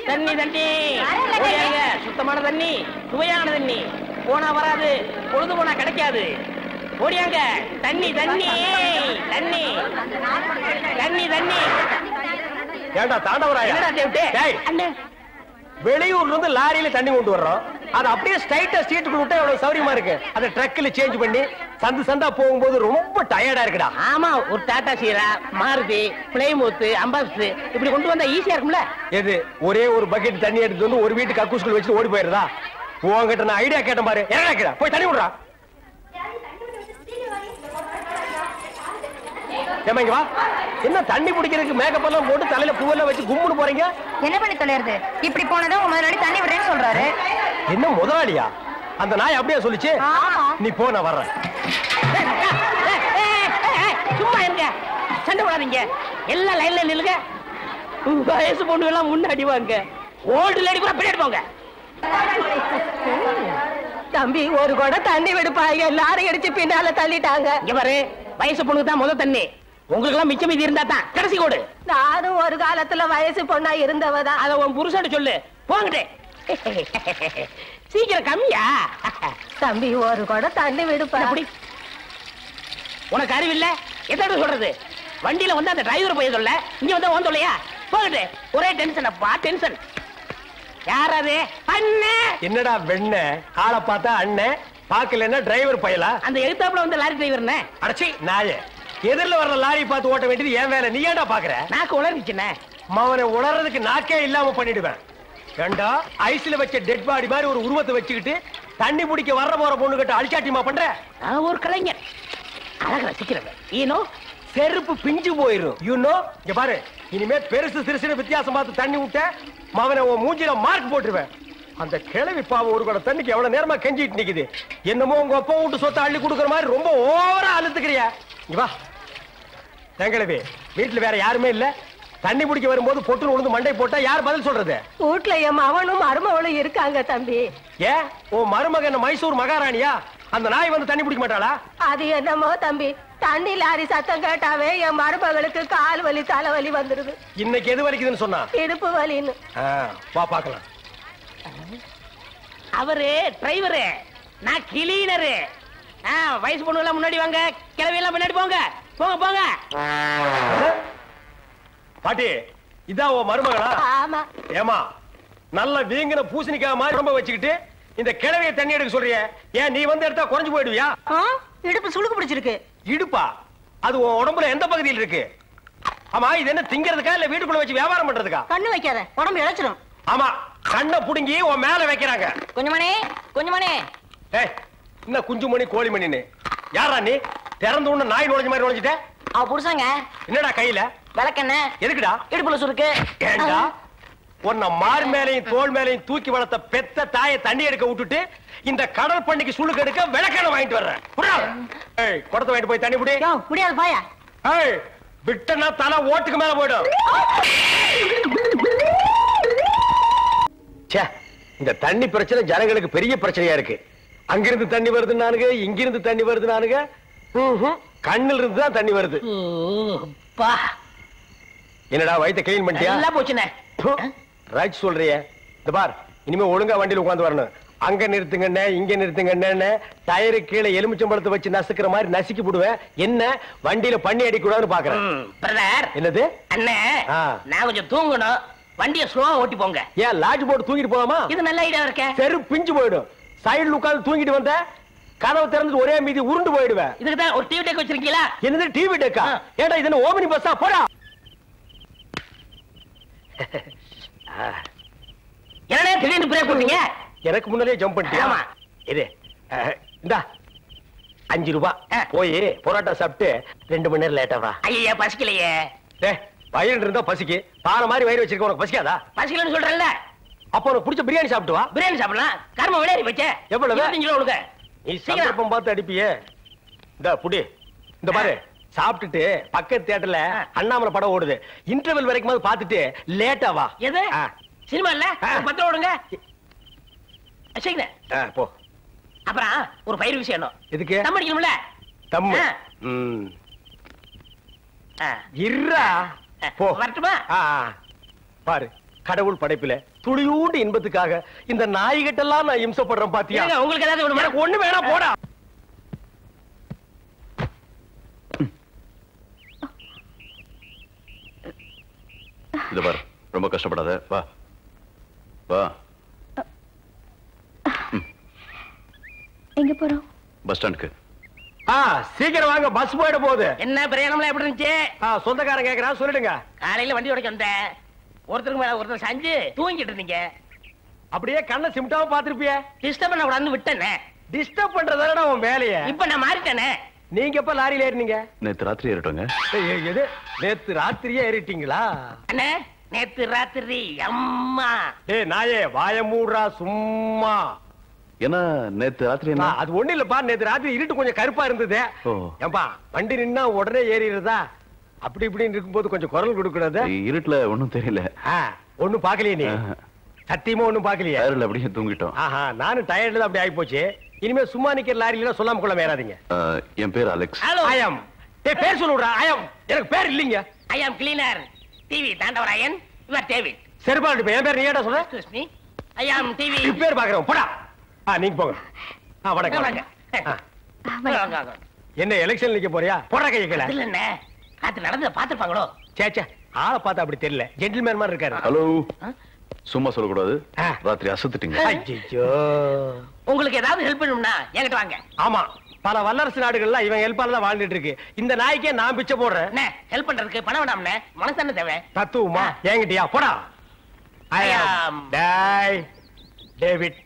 தண்ணி தண்ணி சுத்தமான தண்ணி, சுவையான தண்ணி. போனா வராது, பொழுது போனா கிடைக்காது. ஓடியாங்க. தண்ணி தண்ணி தண்ணி தண்ணி தண்ணி. ஏண்டா தாண்டவராயா, வெளியூர்ல இருந்து லாரியில தண்ணி கொண்டு வர்றோம். அது அப்படியே ஸ்ட்ரைட்டா ஸ்ட்ரீட்டுக்குள்ள விட்டா எவ்வளவு சௌரியமா இருக்கு. அதை ட்ரக்ல சேஞ்ச் பண்ணி சந்து சந்தா போகும்போது ரொம்ப டயர்டா இருக்குடா. ஆமா, ஒரு டாடா சீரா, மாருதி, பிளைமூத், அம்பாஸ்டர் இப்படி கொண்டு வந்தா ஈஸியா இருக்கும்ல. எது ஒரே ஒரு பக்கெட் தண்ணி எடுத்து வந்து ஒரு வீட்டுக்கு கக்கூஸ்குள்ள வச்சு ஓடி போயிருதா? உங்ககிட்ட நான் ஐடியா கேட்டேன் பாரு. என்ன போய் தண்ணி விடுறா. ஏமாங்க வா. என்ன தண்ணி பிடிக்கிறதுக்கு மேக்கப் எல்லாம் போட்டு தலையில பூவெல்லாம் வச்சு கும்முன்னு போறீங்க? என்ன பண்ணி தொலைறது? இப்படி போனதும் உங்க முதலாளி தண்ணி விடுறேன்னு சொல்றாரு. என்ன முதலாளியா? அந்த நாய் அப்படியே சொல்லிச்சு. நீ போ, நான் வர்றேன். சும்மா இருங்க, சண்டை போடாதீங்க. எல்லாம் லைன்ல நில்லுங்க. வயசு பொண்ணு எல்லாம் முன்னாடி வாங்க, ஓல்டு லேடி கூட பின்னாடி போங்க. தம்பி ஒரு கூட தண்ணி விடுப்பாங்க, எல்லாரும் அடிச்சு பின்னால தள்ளிட்டாங்க. இங்க பாரு, வயசு பொண்ணுக்கு தான் முதல் தண்ணி. உங்களுக்கு எல்லாம் மிச்சம் மீதி இருந்தா தான் கடைசி கோடு. நானும் ஒரு காலத்துல வயசு பொண்ணா இருந்தவதான். அத உன் புருஷன் சொல்லு. போங்கட்டே. சீக்கிரம் கம்மியா. தம்பி ஒரு கூட தண்ணி விடுப்பா. உனக்கு அறிவில்ல? எத்தனை சொல்றது? வண்டியில வந்து அந்த டிரைவர் போய் சொல்ல, இங்க வந்து ஓன் சொல்லையா? போகட்டு. ஒரே டென்ஷன் அப்பா, டென்ஷன். யாராவது? அண்ணன். என்னடா வெண்ண ஆளை பார்த்தா அண்ணன், பாக்கலன்னா டிரைவர் பயலா? அந்த எழுத்தாப்புல வந்து லாரி டிரைவர்னே. அடச்சி நாயே, எதிரில வர்ற லாரி பார்த்து ஓட்ட வேண்டியது ஏன் வேலை? நீ ஏன்டா பாக்குற? நாக்கு உளறிச்சுனே. மவனை உளறதுக்கு நாக்கே இல்லாம பண்ணிடுவேன். ஏண்டா ஐஸ்ல வச்ச டெட் பாடி மாதிரி ஒரு உருவத்தை வச்சுக்கிட்டு தண்ணி பிடிக்க வர்ற போற பொண்ணு கிட்ட அழிச்சாட்டியமா பண்ற? நான் ஒரு கலைஞர், அழக ரசிக்கிறவன். ஈனோ செருப்பு பிஞ்சு போயிரும். யூனோ இங்க பாரு, இனிமே பெருசு சிறுசுன்னு வித்தியாசம் பார்த்து தண்ணி விட்ட மவனை உன் மூஞ்சில மார்க் போட்டுருவேன். அந்த கிழவி பாவம் ஒரு கூட தண்ணிக்கு எவ்வளவு நேரமா கெஞ்சிட்டு நிக்குது. என்னமோ உங்க அப்பா விட்டு சொத்தை அள்ளி கொடுக்குற மாதிரி ரொம்ப ஓவரா அழுத்துக்கிறியா? இங்க வா. கிழவி, வீட்டுல வேற யாருமே இல்ல. தண்ணி பிடிக்க வரும்போது பொட்டு உழுந்து மண்டை போட்டா யார் பதில் சொல்றது? வீட்டுல என் மகனும் மருமகளும் இருக்காங்க தம்பி. ஏன் உன் மருமகன் மைசூர் மகாராணியா? அந்த நாய் வந்து தண்ணி பிடிக்க மாட்டாளா? அது என்னமோ தம்பி, தண்ணி லாரி சத்தம் கேட்டாவே என் மருமகளுக்கு கால் வலி தலைவலி வந்துருது. இன்னைக்கு எது வலிக்குதுன்னு சொன்னா? இடுப்பு வலின்னு. வா பாக்கலாம். அவரு டிரைவரு, நான் கிளீனரு. வயசு பொண்ணு எல்லாம் முன்னாடி வாங்க, கிளவி எல்லாம் முன்னாடி போங்க. போங்க போங்க. பாட்டி, இதான் உன் மருமகளா? ஆமா. ஏமா, நல்ல வீங்கின பூசணிக்காய் மாதிரி ரொம்ப வச்சுக்கிட்டு இந்த கிழவிய தண்ணி எடுக்க சொல்றிய? ஏன் நீ வந்து எடுத்தா குறைஞ்சு போயிடுவியா? இடுப்பு சுளுக்கு பிடிச்சிருக்கு. இடுப்பா? அது உன் உடம்புல எந்த பகுதியில் இருக்கு? ஆமா, இது என்ன திங்கிறதுக்கா இல்ல வீட்டுக்குள்ள வச்சு வியாபாரம் பண்றதுக்கா? கண்ணு வைக்காத, உடம்பு இழைச்சிடும். ஆமா, கண்ணை புடுங்கி உன் மேல வைக்கிறாங்க. கொஞ்சமணி கொஞ்சமணி. ஏய், என்ன குஞ்சு மணி கோழி மணின்னு? யாரா நீ? திறந்து உடனே நாய் நுழைஞ்ச மாதிரி நுழைஞ்சிட்ட. அவ புருஷங்க. என்னடா கையில? விளக்கெண்ண. எதுக்குடா? இடுப்புல சுருக்கு. ஏண்டா உன்னை மார் மேலையும் தோல் மேலையும் தூக்கி வளர்த்த பெத்த தாயை தண்ணி எடுக்க விட்டுட்டு இந்த கடல் பண்ணிக்கு சுளுக்கு எடுக்க விளக்கெண்ண வாங்கிட்டு வர்றேன். ஏய், குடத்தை வாங்கிட்டு போய் தண்ணி புடி. முடியாது பாயா. ஏய், விட்டனா தலை ஓட்டுக்கு மேல போயிடும். இந்த தண்ணி பிரச்சனை ஜனங்களுக்கு பெரிய பிரச்சனையா இருக்கு. அங்கிருந்து தண்ணி வருது நானுங்க, இங்கிருந்து தண்ணி வருது நானுங்க. கண்ணில் இருந்து தான் தண்ணி வருது. என்னடா வயித்தை கிளீன் பண்ணிட்டியா? எல்லாம் போச்சுனே. ரைட் சொல்றிய. இந்த பார், இனிமே ஒழுங்கா வண்டியில உட்கார்ந்து வரணும். அங்க நிறுத்துங்கண்ணே, இங்க நிறுத்துங்கண்ணே, டயரு கீழே எலுமிச்சம்பழத்தை வச்சு நசுக்கிற மாதிரி நசுக்கி போடுவேன். என்ன வண்டியில பண்ணி அடிக்க கூடாதுன்னு பாக்குறேன். பிரதர். என்னது? அண்ணே, நான் கொஞ்சம் தூங்கணும். வண்டியை ஸ்லோவா ஓட்டி போங்க. ஏன் லாட்ஜ் போட்டு தூங்கிட்டு போலாமா? இது நல்ல ஐடியா இருக்கே. செரு பிஞ்சு போயிடும். சைடுல உட்கார்ந்து தூங்கிட்டு வந்த கதவு திறந்து ஒரே மீதி உருண்டு போயிடுவேன். இதுக்கு தான் ஒரு டிவி டெக் வச்சிருக்கீங்களா? என்னது டிவி டெக்கா? ஏடா இது என்ன ஓமினி பஸ்ஸா? போடா. என்னடா திடீர்னு பிரேக் போட்டீங்க? எனக்கு முன்னாலே ஜம்ப் பண்ணிட்டியா? ஆமா. இது இந்தா 5 ரூபாய். போய் பரோட்டா சாப்பிட்டு 2 மணி நேரம் லேட்டா வா. ஐயா பசிக்கலையே. வயிறு இருந்தா பசிக்கு. பாறை மாதிரி வயிறு வச்சிருக்க, உனக்கு பசிக்காதா? பசிக்கலன்னு சொல்றேன்ல. அப்ப உனக்கு பிடிச்ச பிரியாணி சாப்பிட்டு வா. பிரியாணி சாப்பிடலாம். கர்ம விளையாடி வச்சே. எவ்வளவு? 25 ரூபா கொடுங்க. நீ சந்தர்ப்பம் பார்த்து அடிப்பியே. இந்த புடி. இந்த பாரு, சாப்பிட்டுட்டு பக்கத்து தியேட்டர்ல அண்ணாமலை படம் ஓடுது. இன்டர்வல் வரைக்கும் பார்த்துட்டு லேட்டா வா. எது சினிமா இல்ல? 10 ரூபா கொடுங்க. போ. அப்புறம் ஒரு பயிர் விஷயம். எதுக்கு? தம் அடிக்கணும்ல. தம். இருடா. போ. வரட்டுமா? பாரு, கடவுள் படைப்பில துளியூண்டு இன்பத்துக்காக இந்த நாய்கிட்டெல்லாம் நான் இம்சப்படுறேன் பாத்தியா? உங்களுக்கு ஏதாவது ஒண்ணு வேணா போடா. இது பாரு, ரொம்ப கஷ்டப்படாத. வா வா. எங்க போறோம்? பஸ் ஸ்டாண்டுக்கு. சீக்கிரம் வாங்க, பஸ் போயிட போகுது. என்ன பிரயாணம்லாம் எப்படி இருந்துச்சு? சொந்தக்காரன் கேக்குறான், சொல்லிடுங்க. காலையில வண்டி உடைக்க வந்தேன். ஒருத்தருக்கு மேல ஒருத்தர் சாஞ்சு தூங்கிட்டு இருந்தீங்க. அப்படியே கண்ணை சிமிட்டாம பாத்துருப்பிய. டிஸ்டர்ப் பண்ண கூடாதுன்னு விட்டேனே. டிஸ்டர்ப் பண்றதாடா உன் வேலைய. இப்ப நான் மாறிட்டேனே. நீங்க எப்ப லாரியில ஏறினீங்க? நேத்து ராத்திரி ஏறிட்டோங்க. எது நேத்து ராத்திரியே ஏறிட்டீங்களா? அண்ணே நேத்து ராத்திரி அம்மா. நாயே வாய மூடுறா சும்மா. ஏன்னா நேத்து ராத்திரி என்ன? அது ஒண்ணு இல்லப்பா, நேத்து ராத்திரி இருட்டு கொஞ்சம் கருப்பா இருந்தது. ஏம்பா வண்டி நின்னா உடனே ஏறிடுறதா? அப்படி இப்படின்னு இருக்கும்போது கொஞ்சம் குரல் கொடுக்கூடாது? இருட்டுல ஒண்ணும் தெரியல. ஒண்ணும் பாக்கலையே நீ? சத்தியமா ஒண்ணும் பாக்கலையே? அப்படியே தூங்கிட்டோம். நானும் டயர்ட்ல தான் அப்படி ஆகி போச்சு. இனிமே சும்மா நிக்கிற லாரியில சொல்லாம கொள்ள மேறாதீங்க. என் பேர் அலெக்ஸ். ஐயம் பேர் சொல்லுடா. ஐயம் எனக்கு பேர் இல்லீங்க. ஐ அம் கிளீனர் டிவி தாண்டவராயன். இவர் டேவிட். சரிப்பா, என் பேர் நீ ஏடா சொல்ற? எக்ஸ்கியூஸ் மீ, ஐ அம் டிவி. பேர் பாக்குறோம் போடா. நீங்க போங்க. வணக்கம். வாங்க. என்ன எலெக்ஷன் நிக்க போறியா? போடா கையை கீழ. இல்ல என்ன காத்து நடந்து பாத்துப்பாங்களோ? சேச்சே, ஆளை பார்த்தா அப்படி தெரியல. ஜென்டில்மேன் மாதிரி இருக்காரு. ஹலோ, சும்மா சொல்லக்கூடாது. ராத்திரி அசத்துட்டீங்க. ஐயோ, உங்களுக்கு ஏதாவது ஹெல்ப் பண்ணணும்னா என்கிட்ட வாங்க. ஆமா, பல வல்லரசு நாடுகள்ல இவன் ஹெல்ப்பால தான் வாழ்ந்துட்டு இருக்கு. இந்த நாய்க்கே நான் பிச்சை போடுறேன். என்ன ஹெல்ப் பண்றதுக்கு பணம் வேணாம்னே, மனசு தானே தேவை. தத்துவமா என்கிட்டயா? போடா. டேவிட்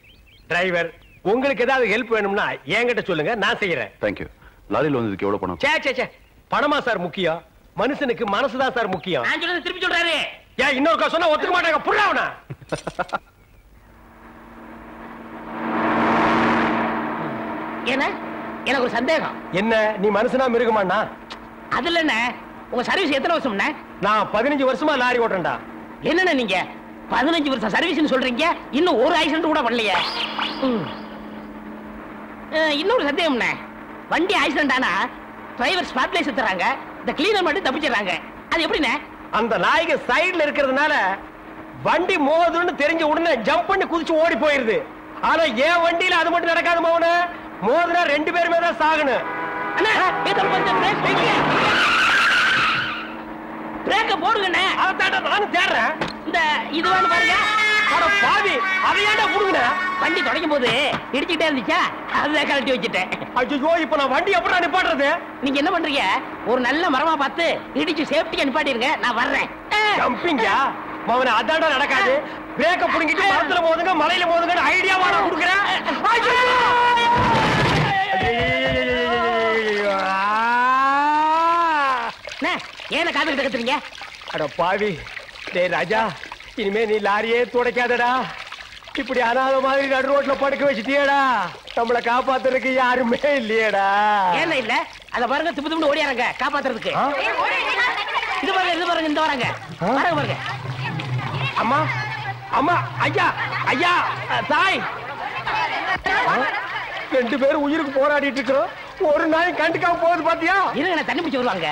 டிரைவர், உங்களுக்கு ஏதாவது ஹெல்ப் வேணும்னா என்கிட்ட சொல்லுங்க, நான் செய்யறேன். தேங்க்யூ. லாரியில் வந்ததுக்கு எவ்வளவு பணம்? சே பணமா சார் முக்கியம்? மனுஷனுக்கு மனசுதான் சார் முக்கியம். நான் சொல்றது திருப்பி சொல்றாரு. ஏன் இன்னொரு சொன்னா ஒத்துக்க மாட்டாங்க. புள்ளாவனா என்ன? எனக்கு ஒரு சந்தேகம். என்ன, நீ மனுஷனா மிருகமாண்ணா? அதுல என்ன, உங்க சர்வீஸ் எத்தனை வருஷம்னா? நான் 15 வருஷமா லாரி ஓட்டுறேன்டா. என்னண்ணே நீங்க 15 வருஷம் சர்வீஸ்னு சொல்றீங்க, இன்னும் ஒரு ஆக்சிடென்ட் கூட பண்ணலையே. இன்னொரு சந்தேகம்ண்ணே, வண்டி ஆக்சிடென்ட் ஆனா டிரைவர் ஸ்பாட்ல செத்துறாங்க, இந்த கிளீனர் மட்டும் தப்பிச்சிடறாங்க. அது எப்படிண்ணே? அந்த நாய்க்கு சைடுல இருக்கிறதுனால வண்டி மோதுன்னு தெரிஞ்ச உடனே ஜம்ப் பண்ணி குதிச்சு ஓடி போயிருது. ஆனா என் வண்டியில அது மட்டும் நடக்காது மோன. மோதுனா 2 பேருமே தான் சாகணும். பிரேக்க போடுங்கண்ணே. அதான் நானும் தேடுறேன். இந்த இது வேணும் பாருங்க. பாவி, அதையாண்டா புடுங்க. வண்டி தொடங்கும் போது இடிச்சுட்டே இருந்துச்சா, அதுதான் கழட்டி வச்சுட்டேன். ஐயோ, இப்ப நான் வண்டி எப்படி நிப்பாட்டுறது? நீங்க என்ன பண்றீங்க, ஒரு நல்ல மரமா பார்த்து இடிச்சு சேஃப்டியா நிப்பாட்டிருங்க, நான் வர்றேன். ஜம்பிங்கா மவன? அதாண்டா நடக்காது. பிரேக்க புடுங்கிட்டு மரத்துல மோதுங்க, மலையில மோதுங்க ஐடியா வாடா குடுக்குறேன். ஏன காத்துக்கிட்டு கத்துறீங்க? அட பாவி, டேய் ராஜா, இனிமே நீ லாரியே துடைக்காதடா. இப்படி அனாத மாதிரி நடு ரோட்ல படுக்க வச்சுட்டியேடா. நம்மளை காப்பாத்துறதுக்கு யாருமே இல்லையேடா. ஏன் இல்ல? அத பாருங்க, திப்பு திப்பு ஓடியாரங்க காப்பாத்துறதுக்கு. இது பாருங்க, இது பாருங்க, இந்த வராங்க பாருங்க பாருங்க. அம்மா, அம்மா, ஐயா, ஐயா, தாய், 2 பேரும் உயிருக்கு போராடிட்டு இருக்கிறோம். ஒரு நாய் கண்டுக்காம போகுது பாத்தியா? இருங்க, தண்ணி பிடிச்சு வருவாங்க.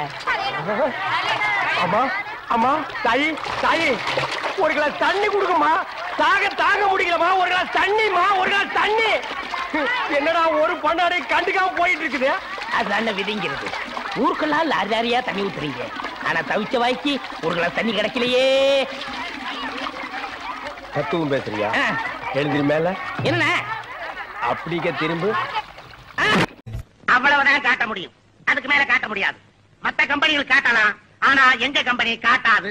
அம்மா, அம்மா, தாயி, தாயி, ஒரு கிளாஸ் தண்ணி கொடுக்குமா? தாங்க முடியலமா? ஒரு கிளாஸ் தண்ணிமா, ஒரு கிளாஸ் தண்ணி. என்னடா ஒரு பண்ணாடை கண்டுக்காம போயிட்டு இருக்குது? அதுதான விதிங்கிறது. ஊருக்கெல்லாம் லாரி லாரியா தண்ணி ஊத்துறீங்க, ஆனா தவிச்ச வாய்க்கு ஒரு கிளாஸ் தண்ணி கிடைக்கலையே. தத்துவம் பேசுறியா? எழுந்திரி மேல. என்ன அப்படிக்க திரும்ப? அவ்வளவுதான் காட்ட முடியும், அதுக்கு மேல காட்ட முடியாது. மத்த கம்பெனிகள் காட்டலாம், ஆனா எங்க கம்பெனி காட்டாது.